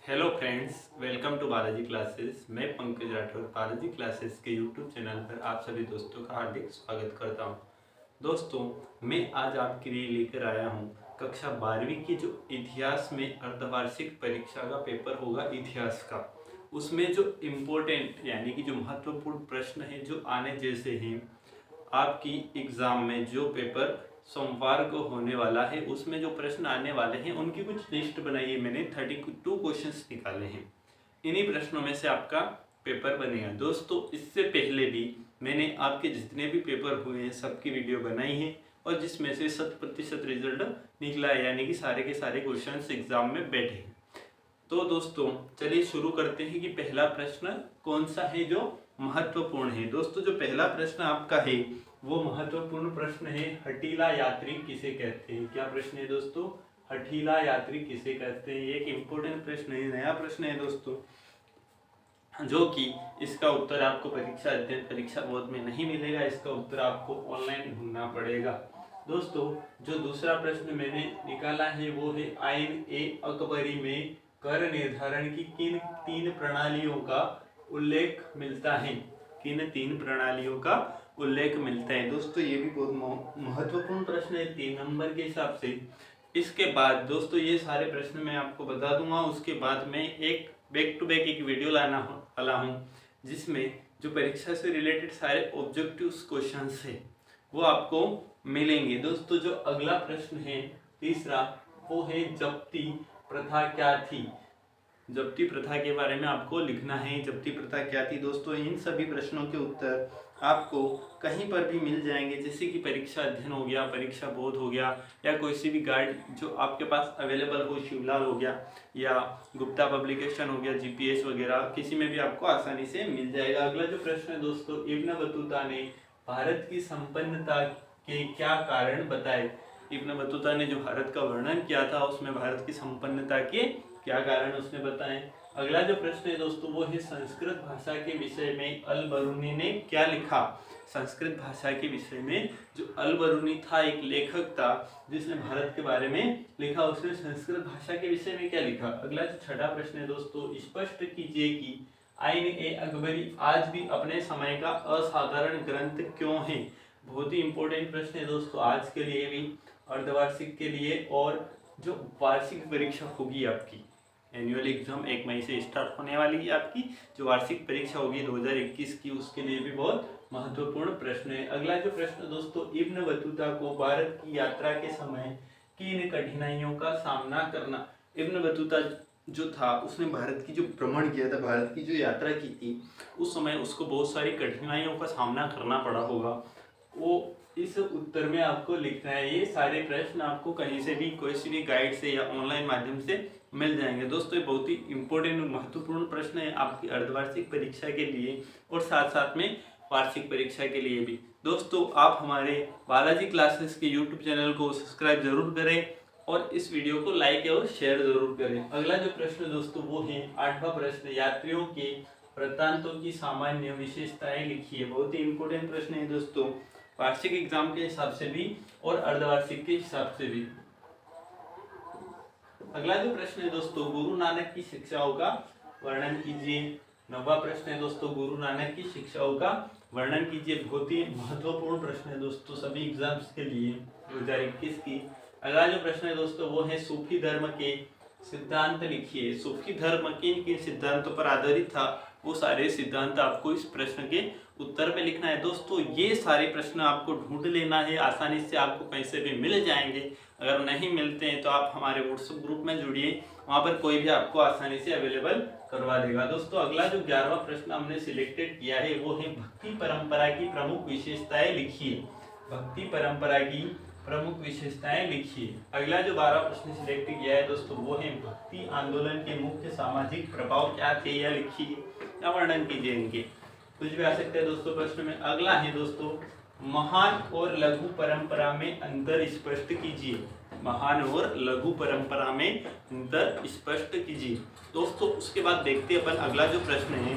Hello friends, welcome to Balaji classes. मैं Pankaj Rathore Balaji classes के YouTube channel पर आप सभी दोस्तों का हार्दिक स्वागत करता हूं। दोस्तों, मैं आज आपके लिए लेकर आया हूं कक्षा 12वीं की जो इतिहास में अर्धवार्षिक परीक्षा का पेपर होगा इतिहास का, उसमें जो इम्पोर्टेंट यानी कि जो महत्वपूर्ण प्रश्न है जो आने जैसे हैं आपकी एग्ज़ाम में, जो पेपर सोमवार को होने वाला है उसमें जो प्रश्न आने वाले हैं उनकी कुछ लिस्ट बनाई है मैंने। 32 क्वेश्चंस निकाले हैं, इन्हीं प्रश्नों में से आपका पेपर बनेगा। दोस्तों, इससे पहले भी मैंने आपके जितने भी पेपर हुए हैं सबकी वीडियो बनाई है और जिसमें से 100% रिजल्ट निकला है, यानी कि सारे के सारे क्वेश्चंस एग्जाम में बैठे हैं। तो दोस्तों चलिए शुरू करते हैं कि पहला प्रश्न कौन सा है जो महत्वपूर्ण है। दोस्तों, जो पहला प्रश्न आपका है वो महत्वपूर्ण प्रश्न है, हठीला यात्री किसे कहते हैं। क्या प्रश्न है दोस्तों? हठीला यात्री किसे कहते हैं। एक इम्पोर्टेंट प्रश्न है, नया प्रश्न है दोस्तों, जो कि इसका उत्तर आपको परीक्षा बोर्ड में नहीं मिलेगा। इसका उत्तर आपको ऑनलाइन ढूंढना पड़ेगा। दोस्तों, जो दूसरा प्रश्न मैंने निकाला है वो है, आइन ए अकबरी में कर निर्धारण की किन 3 प्रणालियों का उल्लेख मिलता है। किन 3 प्रणालियों का उल्लेख मिलता है। दोस्तों, ये भी बहुत महत्वपूर्ण प्रश्न है 3 नंबर के हिसाब से। इसके बाद दोस्तों ये सारे प्रश्न मैं आपको बता दूंगा, उसके बाद मैं एक बैक टू बैक एक वीडियो लाना वाला हूँ जिसमें जो परीक्षा से रिलेटेड सारे ऑब्जेक्टिव क्वेश्चन है वो आपको मिलेंगे। दोस्तों, जो अगला प्रश्न है तीसरा, वो है जब्ती प्रथा क्या थी। जब्ती प्रथा के बारे में आपको लिखना है, जब्ती प्रथा क्या थी। दोस्तों, इन सभी प्रश्नों के उत्तर आपको कहीं पर भी मिल जाएंगे, जैसे कि परीक्षा अध्ययन हो गया, परीक्षा बोध हो गया, या कोई सी भी गाइड जो आपके पास अवेलेबल हो, शिवलाल हो गया या गुप्ता पब्लिकेशन हो गया, जीपीएस वगैरह, किसी में भी आपको आसानी से मिल जाएगा। अगला जो प्रश्न है दोस्तों, इब्न बतूता ने भारत की संपन्नता के क्या कारण बताए। इब्न बतूता ने जो भारत का वर्णन किया था उसमें भारत की संपन्नता के क्या कारण उसने बताए। अगला जो प्रश्न है दोस्तों वो है, संस्कृत भाषा के विषय में अल बरूनी ने क्या लिखा। संस्कृत भाषा के विषय में जो अल बरूनी था, एक लेखक था जिसने भारत के बारे में लिखा, उसने संस्कृत भाषा के विषय में क्या लिखा। अगला जो छठा प्रश्न है दोस्तों, स्पष्ट कीजिए कि आइन ए अकबरी आज भी अपने समय का असाधारण ग्रंथ क्यों है। बहुत ही इंपॉर्टेंट प्रश्न है दोस्तों आज के लिए भी, अर्धवार्षिक के लिए, और जो वार्षिक परीक्षा होगी आपकी, एनुअल एग्जाम 1 मई से स्टार्ट होने वाली है आपकी, जो वार्षिक परीक्षा होगी 2021 की, उसके लिए भी बहुत महत्वपूर्ण प्रश्न है। अगला जो प्रश्न दोस्तों, इब्न बतूता को भारत की यात्रा के समय किन कठिनाइयों का सामना करना। इब्न बतूता जो था उसने भारत की जो भ्रमण किया था, भारत की जो यात्रा की थी, उस समय उसको बहुत सारी कठिनाइयों का सामना करना पड़ा होगा, वो इस उत्तर में आपको लिखना है। ये सारे प्रश्न आपको कहीं से भी, कोई सी भी गाइड से या ऑनलाइन माध्यम से मिल जाएंगे। दोस्तों, ये बहुत ही इंपॉर्टेंट और महत्वपूर्ण प्रश्न है आपकी अर्धवार्षिक परीक्षा के लिए और साथ साथ में वार्षिक परीक्षा के लिए भी। दोस्तों, आप हमारे बालाजी क्लासेस के यूट्यूब चैनल को सब्सक्राइब जरूर करें और इस वीडियो को लाइक और शेयर जरूर करें। अगला जो प्रश्न दोस्तों वो है 8वां प्रश्न, यात्रियों के वृत्तांतों की सामान्य विशेषताएं लिखिए। बहुत ही इंपॉर्टेंट प्रश्न है दोस्तों, वार्षिक एग्जाम के हिसाब से भी और अर्धवार्षिक के हिसाब से भी। अगला जो प्रश्न है दोस्तों, गुरु नानक की शिक्षाओं का वर्णन कीजिए। 9वां प्रश्न है दोस्तों, गुरु नानक की शिक्षाओं का वर्णन कीजिए। बहुत ही महत्वपूर्ण प्रश्न है दोस्तों सभी एग्जाम्स के लिए 2021 की। अगला जो प्रश्न है दोस्तों वो है, सूफी धर्म के सिद्धांत लिखिए। सूफी धर्म किन किन सिद्धांतों पर आधारित था, वो सारे सिद्धांत आपको इस प्रश्न के उत्तर में लिखना है। दोस्तों, ये सारे प्रश्न आपको ढूंढ लेना है, आसानी से आपको कहीं से भी मिल जाएंगे। अगर नहीं मिलते हैं तो आप हमारे व्हाट्सएप ग्रुप में जुड़िए, वहाँ पर कोई भी आपको आसानी से अवेलेबल करवा देगा। दोस्तों, अगला जो 11वां प्रश्न हमने सिलेक्टेड किया है वो है, भक्ति परंपरा की प्रमुख विशेषताएं लिखिए। भक्ति परंपरा की प्रमुख विशेषताएं लिखिए। अगला जो 12वां प्रश्न सिलेक्ट किया है दोस्तों वो है, भक्ति आंदोलन के मुख्य सामाजिक प्रभाव क्या थे, या लिखिए या वर्णन कीजिए इनके। कुछ भी आ सकता है दोस्तों प्रश्न में। अगला है दोस्तों, महान और लघु परंपरा में अंतर स्पष्ट कीजिए। महान और लघु परंपरा में अंतर स्पष्ट कीजिए। दोस्तों, उसके बाद देखते हैं अपन अगला जो प्रश्न है,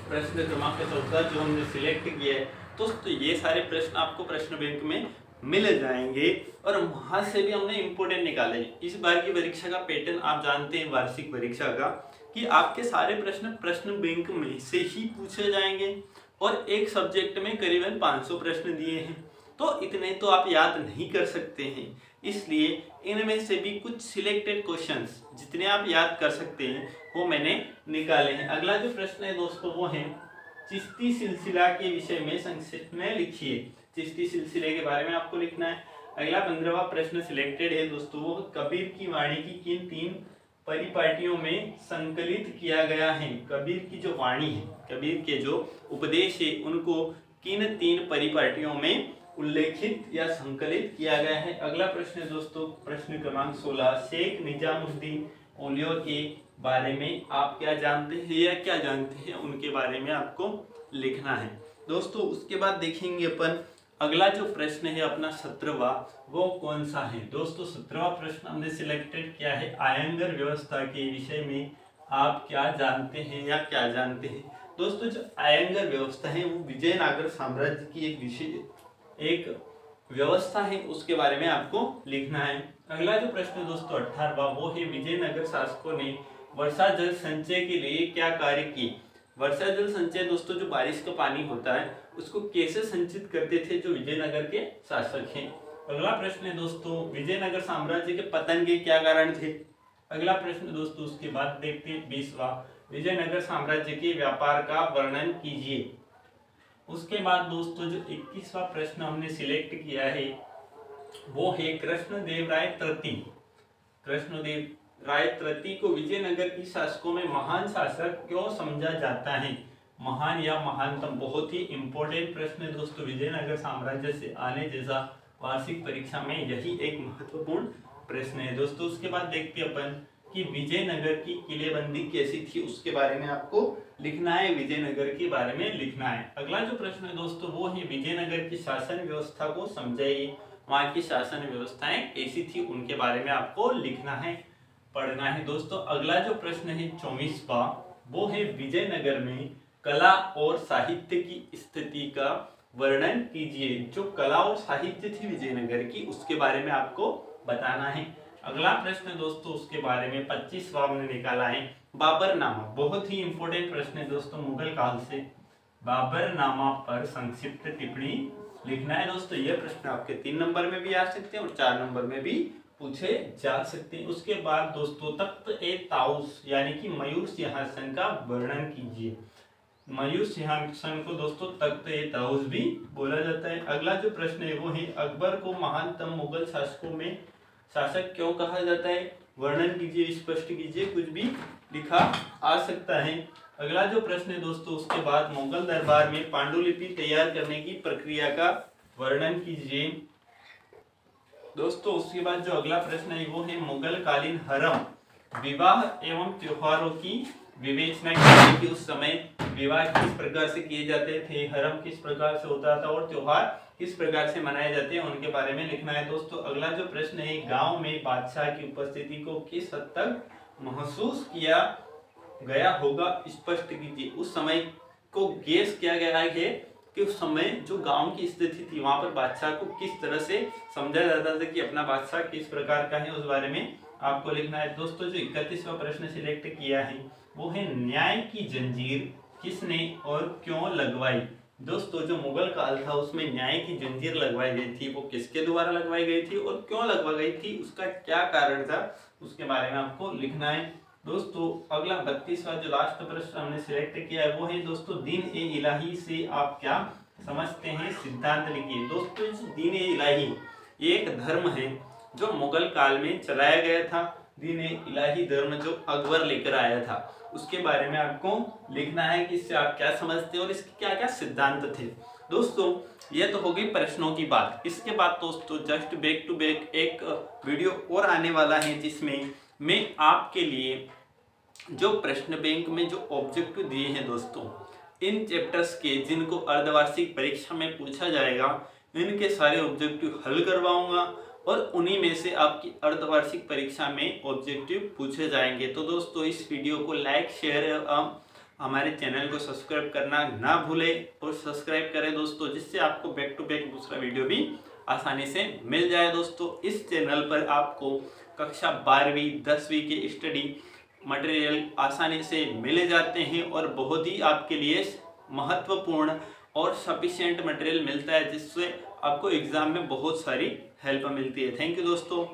प्रश्न क्रमांक 14 जो हमने सिलेक्ट किया है। दोस्तों, ये सारे प्रश्न आपको प्रश्न बैंक में मिल जाएंगे और वहां से भी हमने इम्पोर्टेंट निकाले। इस बार की परीक्षा का पैटर्न आप जानते हैं, वार्षिक परीक्षा का, कि आपके सारे प्रश्न प्रश्न बैंक में से ही पूछे जाएंगे और एक सब्जेक्ट में करीबन 500 प्रश्न दिए हैं, तो इतने तो आप याद नहीं कर सकते हैं। इसलिए इनमें से भी कुछ सिलेक्टेड क्वेश्चंस जितने आप याद कर सकते हैं वो मैंने निकाले हैं। अगला जो प्रश्न है दोस्तों वो है चिश्ती सिलसिला के विषय में संक्षिप्त में लिखिए। चिश्ती सिलसिले के बारे में आपको लिखना है। अगला 15वां प्रश्न सिलेक्टेड है दोस्तों, वो कबीर की वाणी की किन 3 परिपाटियों में संकलित किया गया है। कबीर की जो वाणी है, कबीर के जो उपदेश है, उनको किन 3 परिपाटियों में उल्लेखित या संकलित किया गया है। अगला प्रश्न है दोस्तों, प्रश्न क्रमांक 16, शेख निजामुद्दीन औलिया के बारे में आप क्या जानते हैं या क्या जानते हैं, उनके बारे में आपको लिखना है दोस्तों। उसके बाद देखेंगे अपन अगला जो प्रश्न है अपना 17वां, वो कौन सा है दोस्तों। 17वां प्रश्न हमने सिलेक्टेड किया है आयंगर व्यवस्था के विषय में आप क्या जानते हैं या क्या जानते हैं। दोस्तों जो आयंगर व्यवस्था है वो विजयनगर साम्राज्य की एक व्यवस्था है, उसके बारे में आपको लिखना है। अगला जो प्रश्न दोस्तों 18वां, वो है विजयनगर शासकों ने वर्षा जल संचय के लिए क्या कार्य किए। वर्षा जल संचय दोस्तों जो बारिश का पानी होता है उसको कैसे संचित करते थे जो विजयनगर के शासक हैं। अगला प्रश्न है दोस्तों विजयनगर साम्राज्य के पतन के क्या कारण थे। अगला प्रश्न दोस्तों उसके बाद देखते हैं 20वां, विजयनगर साम्राज्य के व्यापार का वर्णन कीजिए। उसके बाद दोस्तों जो 21वां प्रश्न हमने सिलेक्ट किया है वो है कृष्णदेव राय तृतीय। कृष्णदेव राय तृतीय को विजयनगर की शासकों में महान शासक क्यों समझा जाता है। महान या महानतम, बहुत ही इंपॉर्टेंट प्रश्न है दोस्तों, विजयनगर साम्राज्य से आने जैसा वार्षिक परीक्षा में यही एक महत्वपूर्ण प्रश्न है दोस्तों। उसके बाद देखते अपन कि विजयनगर की किलेबंदी कैसी थी, उसके बारे में आपको लिखना है, विजयनगर के बारे में लिखना है। अगला जो प्रश्न है दोस्तों वो है विजयनगर की शासन व्यवस्था को समझाइए। वहां की शासन व्यवस्थाएं कैसी थी उनके बारे में आपको लिखना है, पढ़ना है दोस्तों। अगला जो प्रश्न है 24वां, वो है विजयनगर में कला और साहित्य की स्थिति का वर्णन कीजिए। जो कला और साहित्य थी विजयनगर की उसके बारे में आपको बताना है। अगला प्रश्न दोस्तों उसके बारे में 25वां हमने निकाला है बाबरनामा। बहुत ही इंपॉर्टेंट प्रश्न है दोस्तों, मुगल काल से बाबरनामा पर संक्षिप्त टिप्पणी लिखना है दोस्तों। यह प्रश्न आपके 3 नंबर में भी आ सकते हैं और 4 नंबर में भी पूछे जा सकते हैं। उसके बाद दोस्तों तख्त-ए-ताउस यानी कि मयूर सिंहासन का वर्णन कीजिए। मयूर सिंहासन को दोस्तों तख्त-ए-ताउस भी बोला जाता है। अगला जो प्रश्न है वो है अकबर को महानतम मुगल शासकों में शासक क्यों कहा जाता है, वर्णन कीजिए, स्पष्ट कीजिए, कुछ भी लिखा आ सकता है। अगला जो प्रश्न है दोस्तों उसके बाद मुगल दरबार में पांडुलिपि तैयार करने की प्रक्रिया का वर्णन कीजिए दोस्तों। उसके बाद जो अगला प्रश्न है वो है मुगल कालीन हरम विवाह एवं त्योहारों की विवेचना कीजिए कि उस समय विवाह किस प्रकार से किए जाते थे, हरम किस प्रकार से होता था और त्योहार किस प्रकार से मनाए जाते हैं उनके बारे में लिखना है दोस्तों। अगला जो प्रश्न है गांव में बादशाह की उपस्थिति को किस हद तक महसूस किया गया होगा, स्पष्ट कीजिए। उस समय को गेस किया गया है कि उस समय जो गांव की स्थिति थी वहां पर बादशाह को किस तरह से समझा जाता था कि अपना बादशाह किस प्रकार का है, उस बारे में आपको लिखना है दोस्तों। जो 31वां प्रश्न सिलेक्ट किया है वो है न्याय की जंजीर किसने और क्यों लगवाई। दोस्तों जो मुगल काल था उसमें न्याय की जंजीर लगवाई गई थी, वो किसके द्वारा लगवाई गई थी और क्यों लगवाई गई थी, उसका क्या कारण था, उसके बारे में आपको लिखना है दोस्तों। अगला 32वां जो लास्ट प्रश्न हमने सिलेक्ट किया है वो है दोस्तों दीन ए इलाही से आप क्या समझते हैं, सिद्धांत लिखिए। दोस्तों दीन ए इलाही ये एक धर्म है जो मुगल काल में चलाया गया था। दीन ए इलाही धर्म जो अकबर लेकर आया था उसके बारे में आपको लिखना है कि इससे आप क्या समझते हैं और इसके क्या क्या सिद्धांत थे दोस्तों। ये तो हो गई प्रश्नों की बात। इसके बाद दोस्तों जस्ट बैक टू बैक एक वीडियो और आने वाला है जिसमें मैं आपके लिए जो प्रश्न बैंक में जो ऑब्जेक्टिव दिए हैं दोस्तों, इन चैप्टर्स के जिनको अर्धवार्षिक परीक्षा में पूछा जाएगा इनके सारे ऑब्जेक्टिव हल करवाऊंगा और उन्हीं में से आपकी अर्धवार्षिक परीक्षा में ऑब्जेक्टिव पूछे जाएंगे। तो दोस्तों इस वीडियो को लाइक शेयर हमारे चैनल को सब्सक्राइब करना ना भूलें और सब्सक्राइब करें दोस्तों, जिससे आपको बैक टू बैक दूसरा वीडियो भी आसानी से मिल जाए। दोस्तों इस चैनल पर आपको कक्षा 12वीं 10वीं के स्टडी मटेरियल आसानी से मिले जाते हैं और बहुत ही आपके लिए महत्वपूर्ण और सफिशिएंट मटेरियल मिलता है, जिससे आपको एग्जाम में बहुत सारी हेल्प मिलती है। थैंक यू दोस्तों।